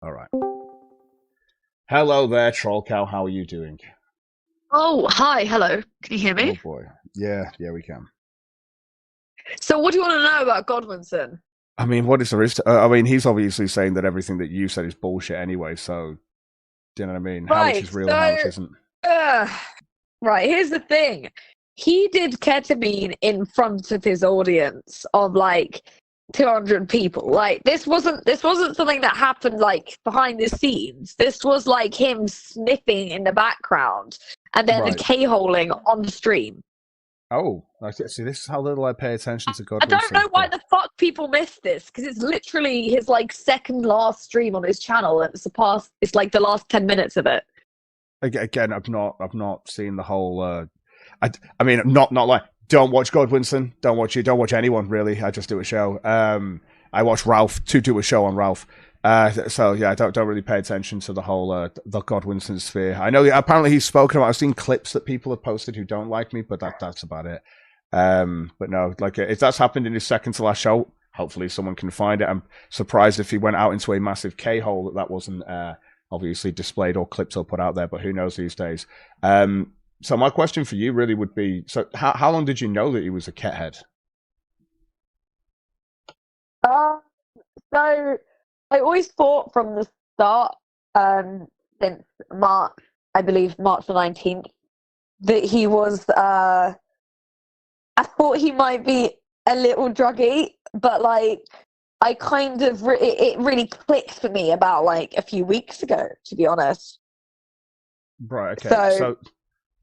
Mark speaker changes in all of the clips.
Speaker 1: All right. Hello there, Trollcow. How are you doing?
Speaker 2: Oh, hi, hello. Can you hear
Speaker 1: Oh
Speaker 2: me?
Speaker 1: boy. Yeah, we can.
Speaker 2: So, what do you want to know about Godwinson?
Speaker 1: I mean, what is there is? I mean, he's obviously saying that everything that you said is bullshit anyway. So, do you know what I mean? How much
Speaker 2: Right,
Speaker 1: is real and how much
Speaker 2: so,
Speaker 1: isn't?
Speaker 2: uh, right, here's the thing. He did ketamine in front of his audience of like 200 people. Like this wasn't something that happened like behind the scenes. This was like him sniffing in the background and then
Speaker 1: Right.
Speaker 2: K-holing on the stream.
Speaker 1: Oh, I see. This is how little I pay attention to
Speaker 2: I don't
Speaker 1: Godwinson.
Speaker 2: know why the fuck people missed this because it's literally his like second last stream on his channel and it's like the last 10 minutes of it.
Speaker 1: Again, I've not seen the whole. I mean, not like don't watch Godwinson. Don't watch it. Don't watch anyone really. I just do a show. I watch Ralph to do a show on Ralph. So yeah, I don't really pay attention to the whole the Godwinson sphere. I know apparently he's spoken about. I've seen clips that people have posted who don't like me, but that's about it. But no, like if that's happened in his second to last show, hopefully someone can find it. I'm surprised if he went out into a massive K hole that wasn't obviously displayed or clipped or put out there. But who knows these days? So my question for you really would be: so how long did you know that he was a kethead?
Speaker 2: Uh, so I always thought from the start, since March, I believe March the 19th, that he was, I thought he might be a little druggy, but like, I kind of, it really clicked for me about like a few weeks ago, to be honest.
Speaker 1: Right. Okay.
Speaker 2: So,
Speaker 1: So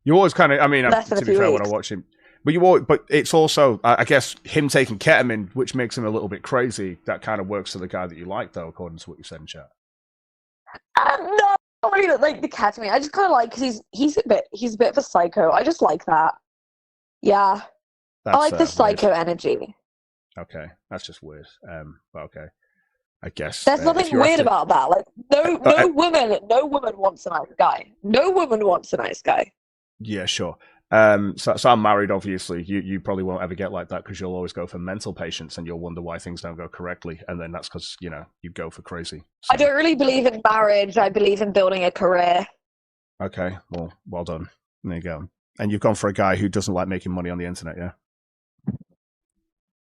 Speaker 1: you always kind of. I mean,
Speaker 2: less than a
Speaker 1: to be
Speaker 2: few
Speaker 1: fair, when I
Speaker 2: weeks.
Speaker 1: watch him, but you always, but it's also, I guess, him taking ketamine, which makes him a little bit crazy. That kind of works for the guy that you like, though, according to what you said in chat.
Speaker 2: No, I really don't like the Academy. I just kind of like because he's a bit of a psycho. I just like that. Yeah, I
Speaker 1: That's
Speaker 2: like the
Speaker 1: weird.
Speaker 2: psycho energy.
Speaker 1: Okay, that's just weird. But okay, I guess
Speaker 2: There's
Speaker 1: if
Speaker 2: nothing
Speaker 1: you have
Speaker 2: weird
Speaker 1: to,
Speaker 2: about that. Like
Speaker 1: uh,
Speaker 2: no
Speaker 1: uh,
Speaker 2: no woman wants a nice guy. No woman wants a nice guy.
Speaker 1: yeah, sure. So I'm married. Obviously, you probably won't ever get like that because you'll always go for mental patients, and you'll wonder why things don't go correctly, and then that's because you go for crazy.
Speaker 2: I
Speaker 1: So
Speaker 2: don't really believe in marriage. I believe in building a career.
Speaker 1: okay, well done. There you go. And you've gone for a guy who doesn't like making money on the internet, yeah?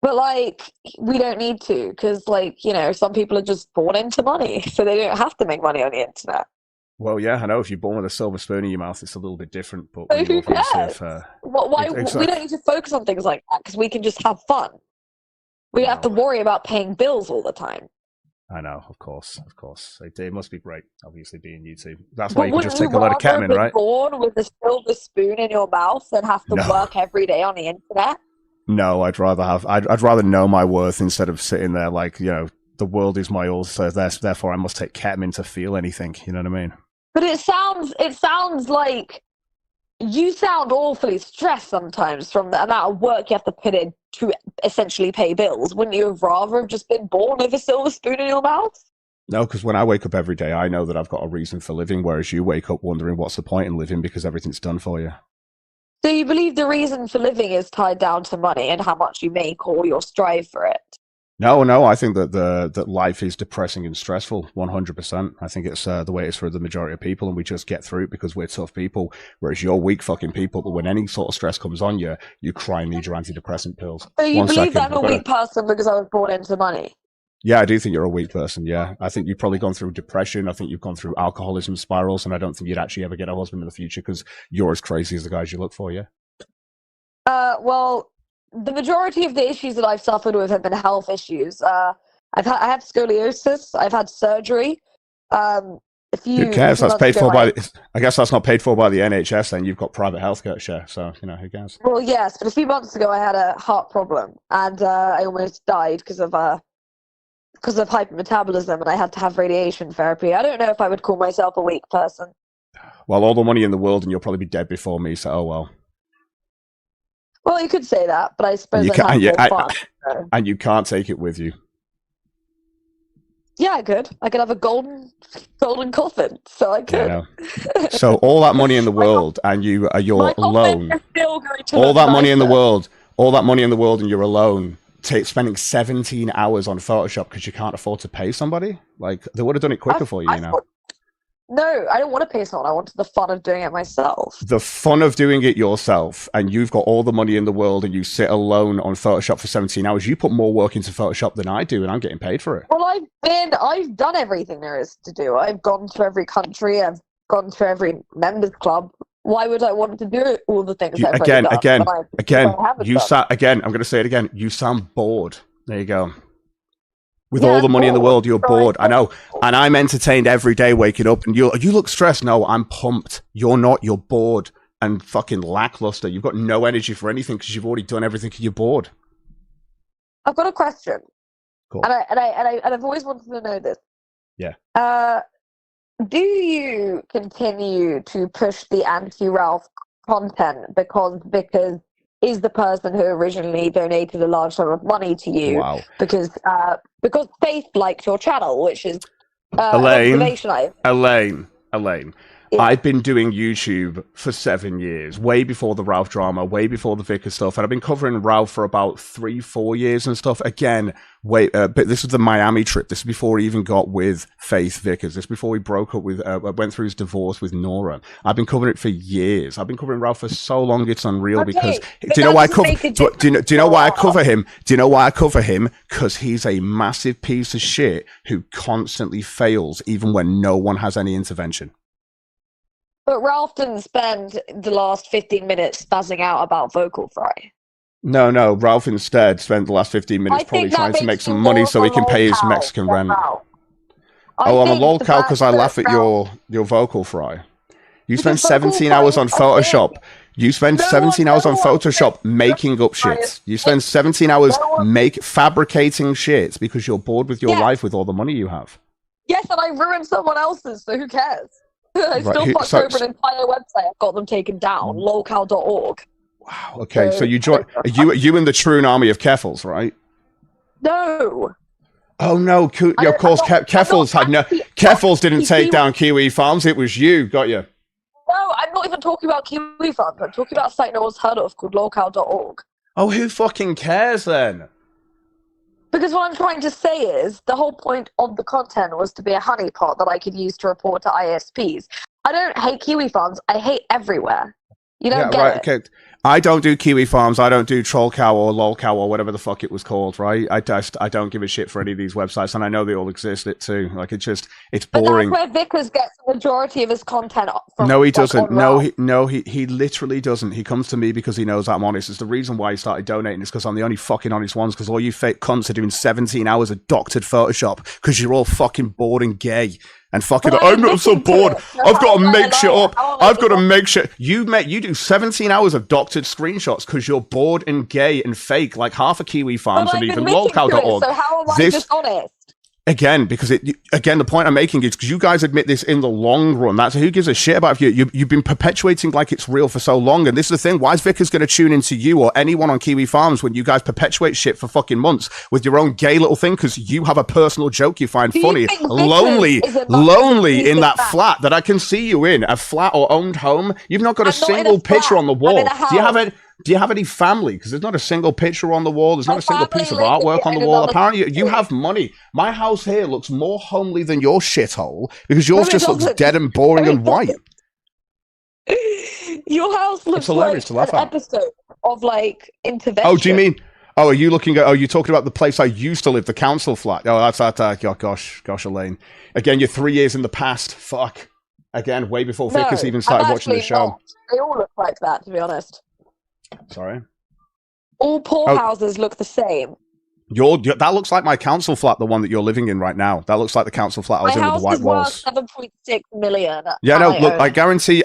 Speaker 2: But like we don't need to because like some people are just born into money, so they don't have to make money on the internet.
Speaker 1: Well, yeah, I know if you're born with a silver spoon in your mouth, it's a little bit different. But when
Speaker 2: So
Speaker 1: you
Speaker 2: who
Speaker 1: obviously
Speaker 2: cares?
Speaker 1: have,
Speaker 2: Why we don't
Speaker 1: exactly.
Speaker 2: need to focus on things like that because we can just have fun. We don't have to
Speaker 1: Well,
Speaker 2: worry about paying bills all the time.
Speaker 1: I know, of course. It must be great, obviously, being YouTube. That's why
Speaker 2: But
Speaker 1: you can just
Speaker 2: wouldn't you
Speaker 1: take a load of
Speaker 2: rather have
Speaker 1: ketamine,
Speaker 2: been
Speaker 1: right?
Speaker 2: born with a silver spoon in your mouth than have to
Speaker 1: No,
Speaker 2: work every day on the internet?
Speaker 1: no, I'd rather know my worth instead of sitting there like, the world is my all, so therefore I must take ketamine to feel anything. You know what I mean?
Speaker 2: But it sounds like you sound awfully stressed sometimes from the amount of work you have to put in to essentially pay bills. Wouldn't you have rather have just been born with a silver spoon in your mouth?
Speaker 1: No, because when I wake up every day, I know that I've got a reason for living, whereas you wake up wondering what's the point in living because everything's done for you.
Speaker 2: So you believe the reason for living is tied down to money and how much you make or your strive for it?
Speaker 1: No, I think that that life is depressing and stressful. 100%. I think it's the way it is for the majority of people, and we just get through it because we're tough people. Whereas you're weak fucking people. But when any sort of stress comes on you, you cry and need your antidepressant pills.
Speaker 2: So you
Speaker 1: One
Speaker 2: believe
Speaker 1: second,
Speaker 2: that I'm
Speaker 1: I've
Speaker 2: a
Speaker 1: got to.
Speaker 2: weak person because I was born into money?
Speaker 1: Yeah, I do think you're a weak person. Yeah, I think you've probably gone through depression. I think you've gone through alcoholism spirals, and I don't think you'd actually ever get a husband in the future because you're as crazy as the guys you look for. Yeah.
Speaker 2: Well, the majority of the issues that I've suffered with have been health issues. I had scoliosis. I've had surgery. A
Speaker 1: Who
Speaker 2: few a
Speaker 1: cares?
Speaker 2: few
Speaker 1: That's
Speaker 2: months
Speaker 1: paid
Speaker 2: ago,
Speaker 1: for by. I guess that's not paid for by the NHS. Then you've got private healthcare share. So who cares?
Speaker 2: well, yes, but a few months ago I had a heart problem and I almost died because of hypermetabolism and I had to have radiation therapy. I don't know if I would call myself a weak person.
Speaker 1: Well, all the money in the world, and you'll probably be dead before me. So oh well.
Speaker 2: Well, you could say that, but I
Speaker 1: And
Speaker 2: suppose
Speaker 1: you
Speaker 2: I'd
Speaker 1: can't.
Speaker 2: have
Speaker 1: Yeah,
Speaker 2: more fun. So.
Speaker 1: and you can't take it with you.
Speaker 2: Yeah, I could. I could have a golden coffin, so I
Speaker 1: Yeah, I
Speaker 2: could.
Speaker 1: know. So all that money in the world, and you're
Speaker 2: My coffin
Speaker 1: alone.
Speaker 2: is still going to
Speaker 1: All
Speaker 2: look
Speaker 1: that money in the
Speaker 2: nicer.
Speaker 1: world, all that money in the world, and you're alone. spending 17 hours on Photoshop because you can't afford to pay somebody? Like, they would have done it quicker for you, you know?
Speaker 2: No, I don't want to pay someone. I wanted the fun of doing it myself.
Speaker 1: The fun of doing it yourself, and you've got all the money in the world, and you sit alone on Photoshop for 17 hours. You put more work into Photoshop than I do, and I'm getting paid for it.
Speaker 2: Well, I've done everything there is to do. I've gone to every country. I've gone to every members club. Why would I want to do all the things I'm going to
Speaker 1: say it again. You sound bored. There you go. With all the money in the world, you're bored. I know. And I'm entertained every day waking up, and you look stressed. No, I'm pumped. You're not. You're bored and fucking lackluster. You've got no energy for anything because you've already done everything. You're bored.
Speaker 2: I've got a question.
Speaker 1: Cool.
Speaker 2: And I've always wanted to know this.
Speaker 1: Yeah.
Speaker 2: Do you continue to push the anti-Ralph content because is the person who originally donated a large sum of money to you?
Speaker 1: Wow.
Speaker 2: Because Faith liked your channel, which is
Speaker 1: Elaine.
Speaker 2: Elaine.
Speaker 1: Yeah. I've been doing YouTube for 7 years, way before the Ralph drama, way before the Vickers stuff, and I've been covering Ralph for about 3-4 years and stuff. Again, but this was the Miami trip. This is before he even got with Faith Vickers. This is before he broke up with, went through his divorce with Nora. I've been covering it for years. I've been covering Ralph for so long, it's unreal. Because do you know why I cover? Do you know why I cover him? Do you know why I cover him? Because he's a massive piece of shit who constantly fails, even when no one has any intervention.
Speaker 2: But Ralph didn't spend the last 15 minutes spazzing out about vocal fry.
Speaker 1: No. Ralph instead spent the last 15 minutes probably trying to make some money so he can pay his Mexican rent. I'm a lolcow because I laugh at your vocal fry. You spend 17 hours on Photoshop. You spend 17 hours on Photoshop making up shit. You spend 17 hours fabricating shit because you're bored with your life with all the money you have.
Speaker 2: Yes, and I ruined someone else's, so who cares? I still fucked over an entire website. I've got them taken down. Lolcow.org.
Speaker 1: Wow. Okay, so you join. You in the Troon army of Keffels, right?
Speaker 2: No.
Speaker 1: Oh no! Of course, Keffels had no. Keffels didn't take down Kiwi Farms. It was you. Got you.
Speaker 2: No, I'm not even talking about Kiwi Farms. I'm talking about a site no one's heard of called Lolcow.org.
Speaker 1: Oh, who fucking cares then?
Speaker 2: Because what I'm trying to say is the whole point of the content was to be a honeypot that I could use to report to ISPs. I don't hate Kiwi Farms. I hate everywhere. You don't get it. Okay.
Speaker 1: I don't do Kiwi Farms. I don't do Trollcow or Lolcow or whatever the fuck it was called, right? I don't give a shit for any of these websites, and I know they all exist. It too. Like it's boring.
Speaker 2: But that's where Vickers gets the majority of his content from.
Speaker 1: No, he doesn't. He literally doesn't. He comes to me because he knows I'm honest. It's the reason why he started donating. Is because I'm the only fucking honest ones. Because all you fake cunts are doing 17 hours of doctored Photoshop because you're all fucking bored and gay. And fucking, I'm not so bored. I've got to make shit up. I've got to make shit. You do 17 hours of doctored screenshots because you're bored and gay and fake, like half of Kiwi Farms and even lolcow.org.
Speaker 2: So how am I dishonest?
Speaker 1: Again, because the point I'm making is because you guys admit this in the long run. That's who gives a shit about you. You've been perpetuating like it's real for so long. And this is the thing. Why is Vickers going to tune into you or anyone on Kiwi Farms when you guys perpetuate shit for fucking months with your own gay little thing? Because you have a personal joke you find funny. Lonely in that flat that I can see you in. A flat or owned home. You've not got a single picture on the wall. Do you have any family? Because there's not a single picture on the wall. There's not a single piece of artwork on the wall. Apparently, you have money. My house here looks more homely than your shithole because yours just looks dead and boring and white.
Speaker 2: Your house looks like an episode of like Intervention.
Speaker 1: Oh, do you mean? Oh, are you looking at? Oh, you're talking about the place I used to live, the council flat. Oh, that's that. Gosh, Elaine. Again, you're 3 years in the past. Fuck. Again, way before Vickers even started watching the show.
Speaker 2: They all look like that, to be honest.
Speaker 1: Sorry?
Speaker 2: All poor houses look the same.
Speaker 1: That looks like my council flat, the one that you're living in right now. That looks like the council flat I was in with the white walls.
Speaker 2: My house is worth 7.6 million.
Speaker 1: Yeah, no, look, I guarantee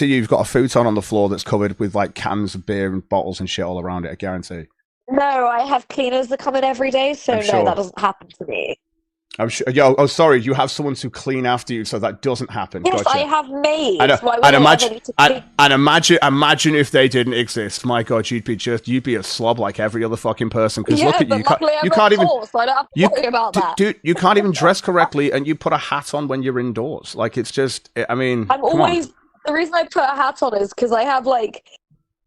Speaker 1: you've got a futon on the floor that's covered with like cans of beer and bottles and shit all around it. I guarantee.
Speaker 2: No, I have cleaners that come in every day, so no, that doesn't happen to me.
Speaker 1: I'm sure. Sorry. You have someone to clean after you, so that doesn't happen.
Speaker 2: Yes, gotcha. I have maids.
Speaker 1: Imagine if they didn't exist. My God, you'd be a slob like every other fucking person. Because look at you. You can't even. So I don't have to worry about that. Dude, you can't even dress correctly, and you put a hat on when you're indoors. Like it's just. I mean,
Speaker 2: the reason I put a hat on is because I have like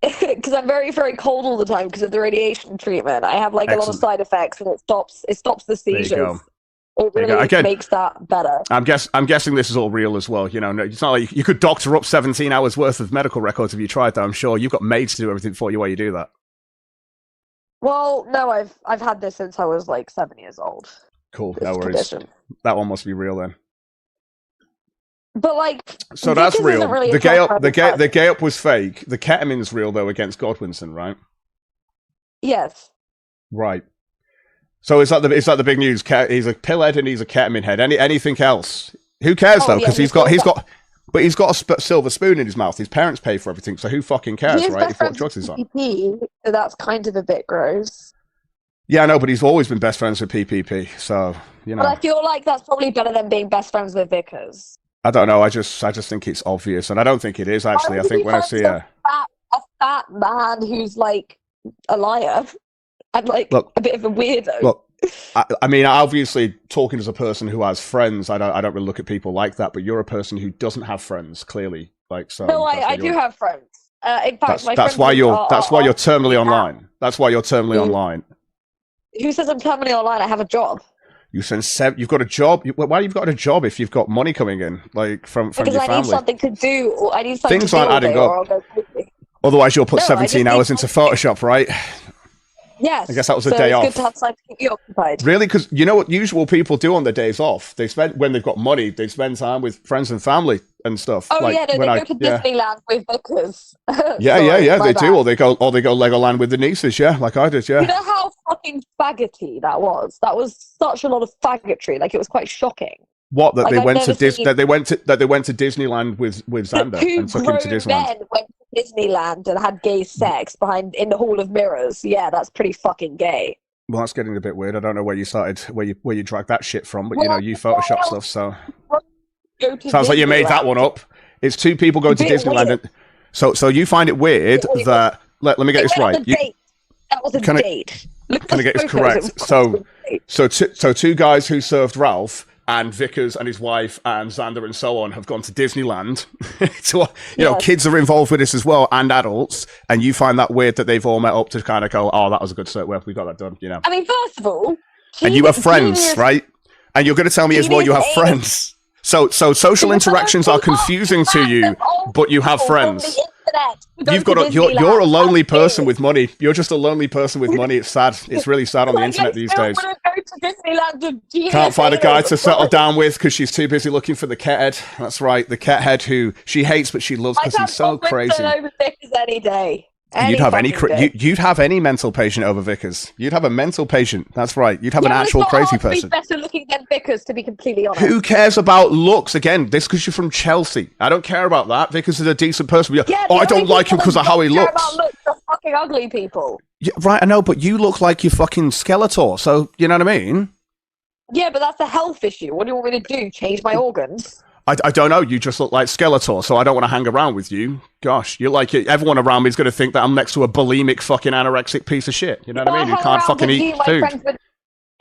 Speaker 2: because I'm very, very cold all the time because of the radiation treatment. I have like a lot of
Speaker 1: Excellent.
Speaker 2: side effects, and it stops the
Speaker 1: There you
Speaker 2: seizures.
Speaker 1: go.
Speaker 2: It
Speaker 1: There you go.
Speaker 2: really
Speaker 1: Again,
Speaker 2: makes that better.
Speaker 1: I'm guessing this is all real as well. You know, it's not like you could doctor up 17 hours worth of medical records if you tried that. I'm sure you've got maids to do everything for you while you do that.
Speaker 2: Well, no, I've had this since I was like 7 years old.
Speaker 1: Cool.
Speaker 2: This
Speaker 1: No worries.
Speaker 2: condition.
Speaker 1: That one must be real then.
Speaker 2: But like,
Speaker 1: So that's
Speaker 2: Vickers
Speaker 1: real.
Speaker 2: isn't really
Speaker 1: The
Speaker 2: a
Speaker 1: gay up,
Speaker 2: drug
Speaker 1: the gay up was fake. The ketamine's real though against Godwinson, right?
Speaker 2: Yes.
Speaker 1: Right. So is that the big news? He's a pillhead and he's a ketamine head. Anything else? Who cares though? Because he's got a silver spoon in his mouth. His parents pay for everything, so who fucking cares, right? If what drugs he's on.
Speaker 2: PPP, so that's kind of a bit gross.
Speaker 1: Yeah, I know, but he's always been best friends with PPP, so you know.
Speaker 2: But I feel like that's probably better than being best friends with Vickers.
Speaker 1: I don't know. I just think it's obvious, and I don't think it is actually. I think when I see
Speaker 2: a fat man who's like a liar and like a bit of a weirdo.
Speaker 1: Look, I mean, obviously, talking as a person who has friends, I don't really look at people like that. But you're a person who doesn't have friends, clearly. Like, so
Speaker 2: no, I do have friends. In fact,
Speaker 1: that's why you're terminally online. That's why you're terminally online.
Speaker 2: Who says I'm terminally online? I have a job.
Speaker 1: You said you've got a job. Why you've got a job if you've got money coming in, like from your family?
Speaker 2: Because I need something to do. Or I need something
Speaker 1: Things
Speaker 2: to do
Speaker 1: aren't adding up. Otherwise, you'll put 17 hours into Photoshop, right?
Speaker 2: Yes.
Speaker 1: I guess that was a day off.
Speaker 2: It's good to have time to keep you occupied.
Speaker 1: Really? Because you know what usual people do on their days off? When they've got money, they spend time with friends and family and stuff.
Speaker 2: Oh
Speaker 1: like,
Speaker 2: yeah, no, they go to Disneyland with Vickers.
Speaker 1: They do. Or they go Legoland with the nieces, yeah, like I did, yeah.
Speaker 2: You know how fucking faggoty that was? That was such a lot of faggotry. Like it was quite shocking.
Speaker 1: What that they went to Disneyland with Xander and took him to Disneyland.
Speaker 2: Men went to Disneyland and had gay sex in the Hall of Mirrors. Yeah, that's pretty fucking gay.
Speaker 1: Well, that's getting a bit weird. I don't know where you started, where you dragged that shit from, but you know, you Photoshop stuff, so sounds like you made that one up. It's two people going to Disneyland. So you find it weird that let me get this right.
Speaker 2: That was a date.
Speaker 1: Can I get this correct? So two guys who served Ralph and Vickers and his wife and Xander and so on have gone to Disneyland. So, you know, kids are involved with this as well, and adults. And you find that weird that they've all met up to kind of go, oh, that was a good cert work. We got that done, you know.
Speaker 2: I mean, first of all,
Speaker 1: and you have friends, right? And you're going to tell me as well you have friends. So social interactions are confusing to you, but you have friends. You've got you're a lonely person with money. You're just a lonely person with money. It's sad. It's really sad on the internet these days. Can't find a guy to settle down with because she's too busy looking for the cat head. That's right, the cat head who she hates but she loves because he's so crazy.
Speaker 2: Any day.
Speaker 1: You'd have any mental patient over Vickers. You'd have a mental patient. That's right. You'd have an actual crazy person.
Speaker 2: Better looking than Vickers, to be completely honest.
Speaker 1: Who cares about looks? Again, this because you're from Chelsea. I don't care about that. Vickers is a decent person. I don't like him because of how he looks. About looks
Speaker 2: are fucking ugly people.
Speaker 1: Yeah, right, I know, but you look like you're fucking Skeletor. So you know what I mean?
Speaker 2: Yeah, but that's a health issue. What do you want me to do? Change my organs?
Speaker 1: I don't know. You just look like Skeletor, so I don't want to hang around with you. Gosh, you're like everyone around me is going to think that I'm next to a bulimic fucking anorexic piece of shit. You know what I mean? Who can't fucking eat food.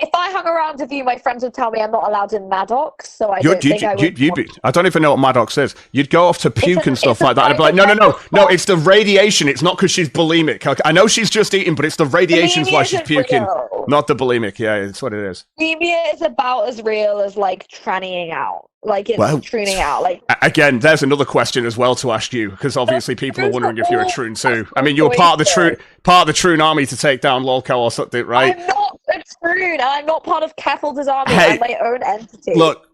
Speaker 2: If I hung around with you, my friends would tell me I'm not allowed in Maddox, so I don't think I would.
Speaker 1: I don't even know what Maddox is. You'd go off to puke and stuff like that. I'd be like, no, it's the radiation. It's not because she's bulimic. Okay, I know she's just eating, but it's the radiation's why she's puking, not the bulimic. Yeah, it's what it is.
Speaker 2: Bulimia is about as real as like trannying out. Like it's trooning out. Like
Speaker 1: again, there's another question as well to ask you because obviously people are wondering if you're a troon too. I mean, you're part of the troon army to take down Lolco or something, right?
Speaker 2: I'm not a troon. I'm not part of Keffel's army. I'm my own entity.
Speaker 1: Look.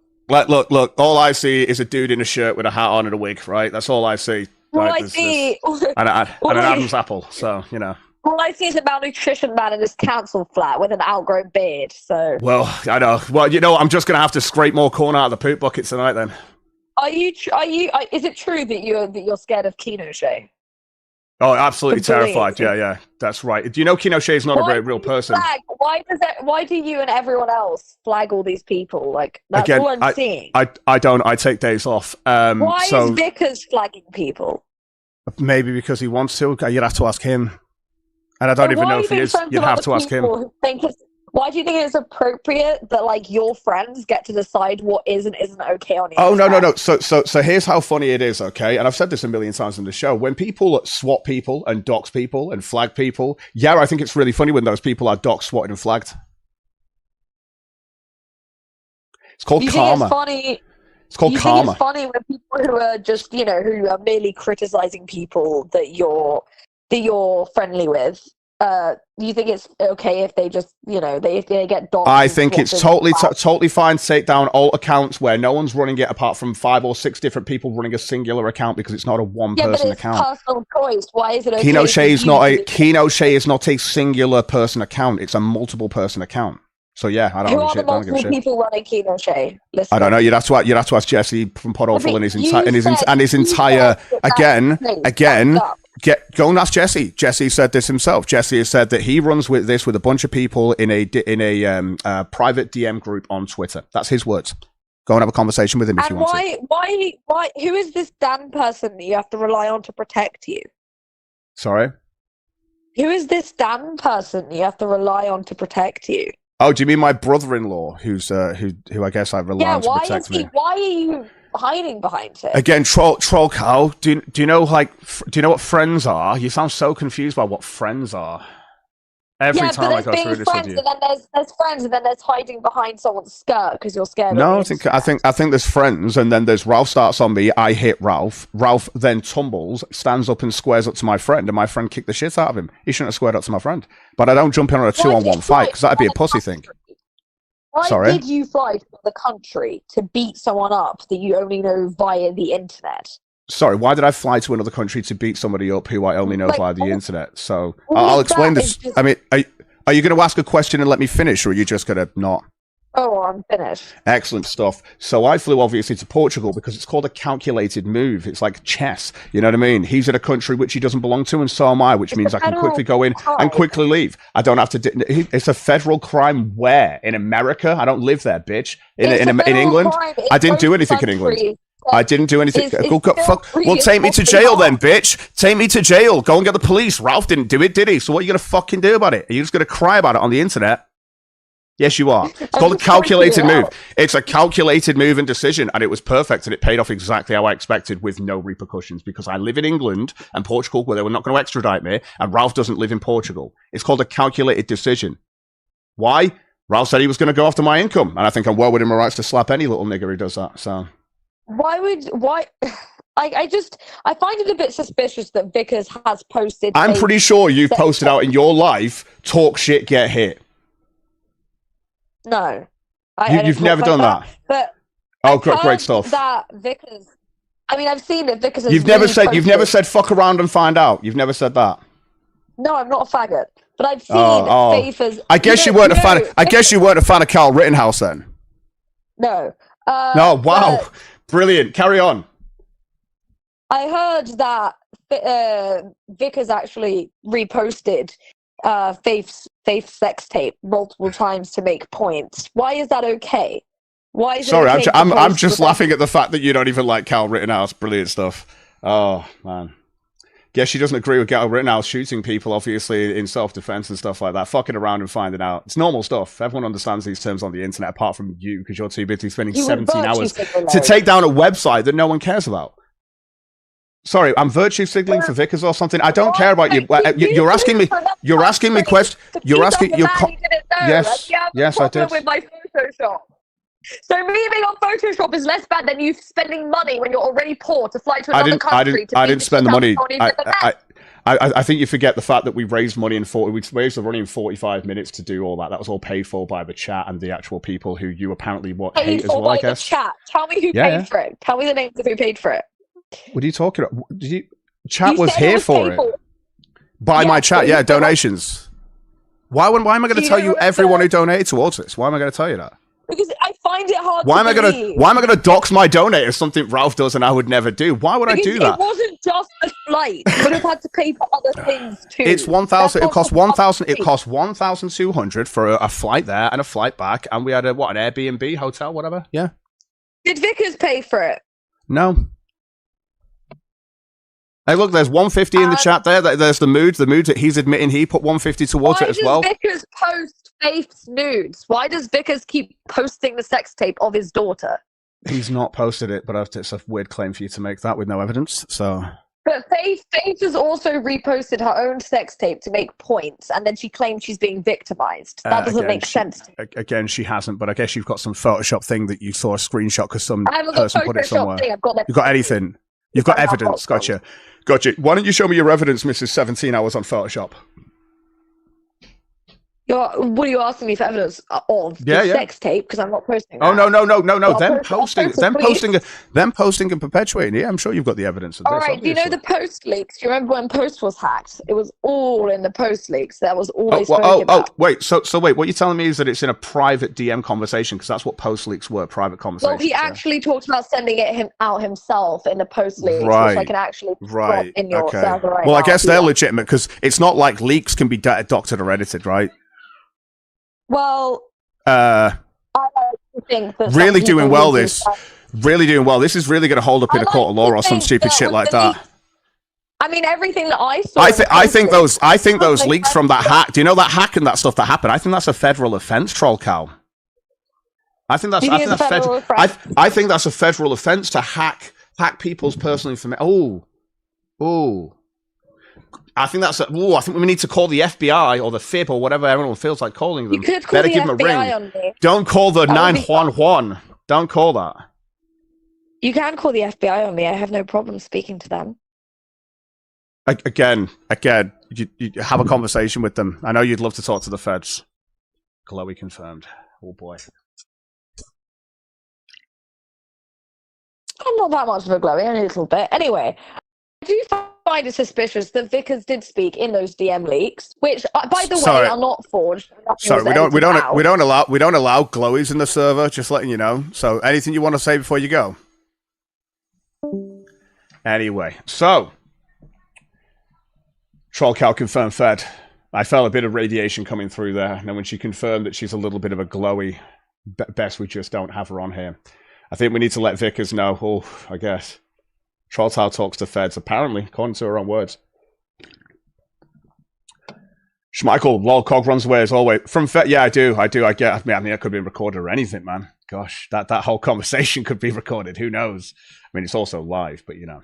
Speaker 1: All I see is a dude in a shirt with a hat on and a wig, right? That's all I see.
Speaker 2: All I see,
Speaker 1: and an Adam's apple. So you know.
Speaker 2: All I see is a malnutrition man in his council flat with an outgrown beard. So.
Speaker 1: Well, I know. Well, you know, I'm just gonna have to scrape more corn out of the poop bucket tonight. Then.
Speaker 2: Is it true that you're scared of Pinochet?
Speaker 1: Oh, absolutely terrified. Yeah, that's right. Do you know Pinochet is not a real person?
Speaker 2: Why do you and everyone else flag all these people? Like that's all I'm seeing.
Speaker 1: I don't. I take days off.
Speaker 2: Why is Vickers flagging people?
Speaker 1: Maybe because he wants to. You'd have to ask him. And I don't even know if he is. You'd have to ask him.
Speaker 2: Why do you think it's appropriate that like your friends get to decide what is and isn't okay on the
Speaker 1: Oh,
Speaker 2: internet?
Speaker 1: no. So here's how funny it is, okay? And I've said this a million times in the show. When people swat people and dox people and flag people, yeah, I think it's really funny when those people are doxed, swatted, and flagged. It's called
Speaker 2: you
Speaker 1: karma.
Speaker 2: Think it's funny?
Speaker 1: It's called karma.
Speaker 2: Think it's funny when people who are just, who are merely criticizing people that you're friendly with. You think it's okay if they just, if they get doxed?
Speaker 1: I think it's totally fine to take down all accounts where no one's running it apart from 5 or 6 different people running a singular account because it's not a one-person account.
Speaker 2: Yeah, but it's personal choice. Why is it okay?
Speaker 1: Kino Shea is not a singular person account. It's a multiple person account. So yeah, I don't
Speaker 2: Who
Speaker 1: give a
Speaker 2: are
Speaker 1: shit.
Speaker 2: the multiple people running Kino Shea?
Speaker 1: I don't know. You'd have to ask Jesse from Podawful and his entire go and ask Jesse. Jesse said this himself. Jesse has said that he runs with this with a bunch of people in a private DM group on Twitter. That's his words. Go and have a conversation with him if you want to.
Speaker 2: Why? Who is this Dan person that you have to rely on to protect you?
Speaker 1: Sorry.
Speaker 2: Who is this Dan person you have to rely on to protect you?
Speaker 1: Oh, do you mean my brother-in-law, who I guess I rely on to protect me?
Speaker 2: Why are you hiding behind it?
Speaker 1: Again, Trollcow. Do you know what friends are? You sound so confused by what friends are. Every time I go through this with you.
Speaker 2: And then there's friends, and then there's hiding behind someone's skirt because you're scared.
Speaker 1: No, I think there's friends, and then there's Ralph starts on me. I hit Ralph. Ralph then tumbles, stands up, and squares up to my friend, and my friend kicked the shit out of him. He shouldn't have squared up to my friend. But I don't jump in on a 2-on-1 fight because that'd be a pussy thing.
Speaker 2: Why did you fly to the country to beat someone up that you only know via the internet?
Speaker 1: Sorry, why did I fly to another country to beat somebody up who I only know via the internet? So I'll explain this. I mean, are you going to ask a question and let me finish, or are you just going to not?
Speaker 2: Oh, I'm finished.
Speaker 1: Excellent stuff. So I flew obviously to Portugal because it's called a calculated move. It's like chess. You know what I mean? He's in a country which he doesn't belong to, and so am I, which means I can quickly go in and quickly leave. I don't have to. It's a federal crime where? In America? I don't live there, bitch. In England? I didn't do anything in England. I didn't do anything. Well, take me to jail then, bitch. Take me to jail. Go and get the police. Ralph didn't do it, did he? So what are you going to fucking do about it? Are you just going to cry about it on the internet? Yes, you are. It's called a calculated move. It's a calculated move and decision, and it was perfect, and it paid off exactly how I expected with no repercussions because I live in England and Portugal where they were not going to extradite me, and Ralph doesn't live in Portugal. It's called a calculated decision. Why? Ralph said he was going to go after my income, and I think I'm well within my rights to slap any little nigger who does that, so...
Speaker 2: Why? I find it a bit suspicious that Vickers has posted.
Speaker 1: I'm pretty sure you've posted out in your life, talk shit, get hit.
Speaker 2: No.
Speaker 1: You've never done that.
Speaker 2: But
Speaker 1: great stuff.
Speaker 2: That Vickers. I mean, I've seen that Vickers.
Speaker 1: You've never said fuck around and find out. You've never said that.
Speaker 2: No, I'm not a faggot. But I've seen Faith as.
Speaker 1: I guess you weren't a fan. I guess you weren't a fan of Carl Rittenhouse then.
Speaker 2: No.
Speaker 1: No. Wow. Brilliant. Carry on.
Speaker 2: I heard that Vickers actually reposted Faith's sex tape multiple times to make points. Why is that okay? Why is
Speaker 1: Sorry,
Speaker 2: it okay
Speaker 1: I'm just laughing at the fact that you don't even like Carl Rittenhouse. Brilliant stuff. Oh man. Guess she doesn't agree with Carl Rittenhouse shooting people, obviously, in self-defense and stuff like that. Fucking around and finding out. It's normal stuff. Everyone understands these terms on the internet, apart from you, because you're too busy spending 17 hours to take down a website that no one cares about. Sorry, I'm virtue signaling for Vickers or something. I don't care about you. You're asking me. You're asking me questions. You're asking. Yes, I did.
Speaker 2: With my Photoshop. So me being on Photoshop is less bad than you spending money when you're already poor to fly to another country.
Speaker 1: I didn't spend the money. I think you forget the fact that we raised money we raised the money in 45 minutes to do all that. That was all paid for by the chat and the actual people who you apparently hate as well, I guess.
Speaker 2: Chat. Tell me who paid for it. Tell me the names of who paid for it.
Speaker 1: What are you talking about? Chat was here for it. By my chat, yeah, donations. Why am I going to tell you everyone who donated towards this? Why am I going to tell you that?
Speaker 2: Because I find it hard
Speaker 1: why am I going to dox my donor? Something Ralph does and I would never do. Why would I do that?
Speaker 2: It wasn't just the flight. You would have had to pay for other things too.
Speaker 1: It's 1,000. It cost 1,000. It cost 1,200 for a flight there and a flight back, and we had an Airbnb hotel, whatever. Yeah.
Speaker 2: Did Vickers pay for it?
Speaker 1: No. Hey, look, there's 150 in the chat there. There's the mood that he's admitting he put 150 towards it as well.
Speaker 2: Why does Vickers post Faith's nudes? Why does Vickers keep posting the sex tape of his daughter?
Speaker 1: He's not posted it, but it's a weird claim for you to make that with no evidence. So.
Speaker 2: But Faith has also reposted her own sex tape to make points, and then she claims she's being victimized. That doesn't make sense to me.
Speaker 1: Again, she hasn't, but I guess you've got some Photoshop thing that you saw a screenshot because some
Speaker 2: I haven't
Speaker 1: person
Speaker 2: got
Speaker 1: put it somewhere.
Speaker 2: thing.
Speaker 1: You've got anything. You've got evidence. Gotcha. Why don't you show me your evidence, Mrs. 17 Hours on Photoshop?
Speaker 2: What are you asking me for evidence of? The sex tape? Because I'm not posting that.
Speaker 1: Oh, no. Them posting and perpetuating. Yeah, I'm sure you've got the evidence of this.
Speaker 2: All right, do you know the Post leaks? Do you remember when Post was hacked? It was all in the Post leaks. That was always
Speaker 1: wait. So wait, what you're telling me is that it's in a private DM conversation, because that's what Post leaks were, private conversations.
Speaker 2: Well, he actually talked about sending it out himself in the Post leaks, which I can actually drop in your server right now.
Speaker 1: Well, I guess they're legitimate, because it's not like leaks can be doctored or edited, right?
Speaker 2: Well, I like to think that
Speaker 1: really doing well. This is really going to hold up in a court of law or some stupid shit like that.
Speaker 2: I mean, everything that I saw.
Speaker 1: I think those leaks from that hack. Do you know that hack and that stuff that happened? I think that's a federal offense, Trollcow. I think that's federal. I think that's a federal offense to hack people's personal information. Oh. I think I think we need to call the FBI or the FIB or whatever everyone feels like calling them.
Speaker 2: You could call the
Speaker 1: give them a
Speaker 2: FBI
Speaker 1: ring.
Speaker 2: on me.
Speaker 1: Don't call the 911. Don't call that.
Speaker 2: You can call the FBI on me. I have no problem speaking to them.
Speaker 1: Again, you have a conversation with them. I know you'd love to talk to the feds. Chloe confirmed. Oh boy.
Speaker 2: I'm not that much of a Chloe, only a little bit. Anyway, I do find it suspicious that Vickers did speak in those DM leaks, which, by the way, are not forged.
Speaker 1: Sorry, we don't allow glowies in the server. Just letting you know. So, anything you want to say before you go? Anyway, so Trollcow confirmed fed. I felt a bit of radiation coming through there, and then when she confirmed that she's a little bit of a glowy, best we just don't have her on here. I think we need to let Vickers know. Oh, I guess. Trollcow talks to feds, apparently, according to her own words. Schmeichel, lol, Cog runs away as always. From fed, yeah, I do. I mean, that could be recorded or anything, man. Gosh, that whole conversation could be recorded. Who knows? I mean, it's also live, but you know.